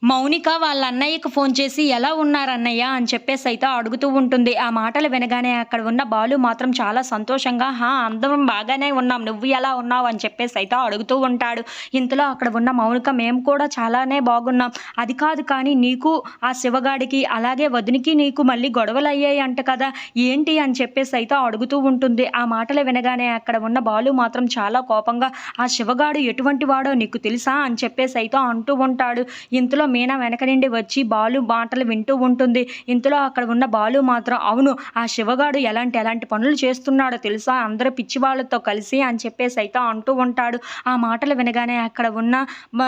మౌనిక వాళ్ళ అన్నయ్యకి ఫోన్ చేసి "ఎలా ఉన్నారన్నయ్య" అని చెప్పేసైతే అడుగుతూ ఉంటుంది. ఆ మాటలు వినగానే అక్కడ ఉన్న బాలు మాత్రం చాలా సంతోషంగా అందరం బాగానే ఉన్నాం. నువ్వు ఎలా ఉన్నావు?" అని చెప్పేసైతే అడుగుతూ ఉంటాడు. ఇంతలో అక్కడ ఉన్న మౌనిక "మేము కూడా చాలానే బాగున్నాం. అది కాదు కానీ నీకు ఆ శివగాడికి అలాగే వదినకి నీకు మళ్ళీ గొడవలయ్యాయంట కదా! ఏంటి?" అని చెప్పేసైతే అడుగుతూ ఉంటుంది. ఆ మాటలు వినగానే అక్కడ ఉన్న బాలు మాత్రం చాలా కోపంగా "ఆ శివగాడు ఎటువంటి వాడో నీకు తెలుసా?" అని చెప్పేసైతే అంటూ ఉంటాడు. ఇంతలో మీనా వెనక నుండి వచ్చి బాలు మాటలు వింటూ ఉంటుంది. ఇంతలో అక్కడ ఉన్న బాలు మాత్రం "అవును, ఆ శివగాడు ఎలాంటి పనులు చేస్తున్నాడో తెలుసా? అందరూ పిచ్చి వాళ్ళతో కలిసి" అని చెప్పేసైతే అంటూ ఉంటాడు. ఆ మాటలు వినగానే అక్కడ ఉన్న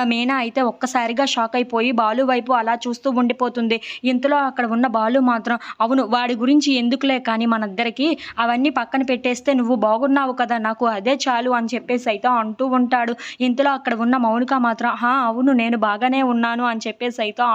మీనా అయితే ఒక్కసారిగా షాక్ అయిపోయి బాలు వైపు అలా చూస్తూ ఉండిపోతుంది. ఇంతలో అక్కడ ఉన్న బాలు మాత్రం "అవును, వాడి గురించి ఎందుకులే కానీ మనిద్దరికీ అవన్నీ పక్కన పెట్టేస్తే నువ్వు బాగున్నావు కదా! నాకు అదే చాలు" అని చెప్పేసైతే అంటూ ఉంటాడు. ఇంతలో అక్కడ ఉన్న మౌనిక మాత్రం అవును, నేను బాగానే ఉన్నాను" అని చెప్పేసైతే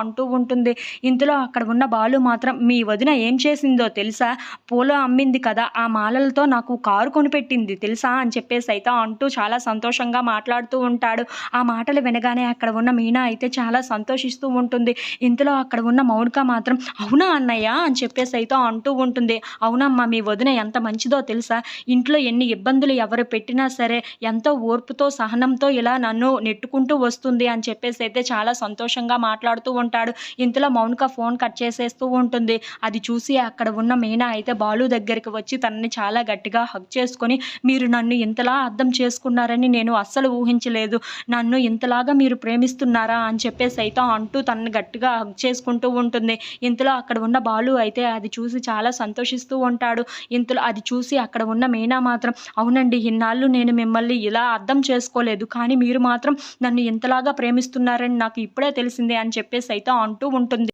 అంటూ ఉంటుంది. ఇంతలో అక్కడ ఉన్న బాలు మాత్రం "మీ వదిన ఏం చేసిందో తెలుసా? పూలు అమ్మింది కదా! ఆ మాలలతో నాకు కారు కొనిపెట్టింది తెలుసా?" అని చెప్పేసైతే అంటూ చాలా సంతోషంగా మాట్లాడుతూ ఉంటాడు. ఆ మాటలు వినగానే అక్కడ ఉన్న మీనా అయితే చాలా సంతోషిస్తూ ఉంటుంది. ఇంతలో అక్కడ ఉన్న మౌనిక మాత్రం "అవునా అన్నయ్య" అని చెప్పేసైతే అంటూ ఉంటుంది. "అవునమ్మా, మీ వదిన ఎంత మంచిదో తెలుసా? ఇంట్లో ఎన్ని ఇబ్బందులు ఎవరు పెట్టినా సరే ఎంతో ఓర్పుతో, సహనంతో ఇలా నన్ను నెట్టుకుంటూ వస్తుంది" అని చెప్పేసైతే చాలా సంతోషంగా మాట్లాడుతూ ఉంటాడు. ఇంతలో మౌనిక ఫోన్ కట్ చేసేస్తూ ఉంటుంది. అది చూసి అక్కడ ఉన్న మీనా అయితే బాలు దగ్గరికి వచ్చి తనని చాలా గట్టిగా హగ్ చేసుకొని "మీరు నన్ను ఇంతలా అర్థం చేసుకున్నారని నేను అస్సలు ఊహించలేదు. నన్ను ఇంతలాగా మీరు ప్రేమిస్తున్నారా?" అని చెప్పేసైతే అంటూ తనని గట్టిగా హగ్ చేసుకుంటూ ఉంటుంది. ఇంతలో అక్కడ ఉన్న బాలు అయితే అది చూసి చాలా సంతోషిస్తూ ఉంటాడు. ఇంతలో అది చూసి అక్కడ ఉన్న మీనా మాత్రం "అవునండి, ఇన్నాళ్ళు నేను మిమ్మల్ని ఇలా అర్థం చేసుకోలేదు. కానీ మీరు మాత్రం నన్ను ఇంతలాగా ప్రేమిస్తున్నారని నాకు ఇప్పుడే తెలిసింది" అని చెప్పేసైతే అంటూ ఉంటుంది.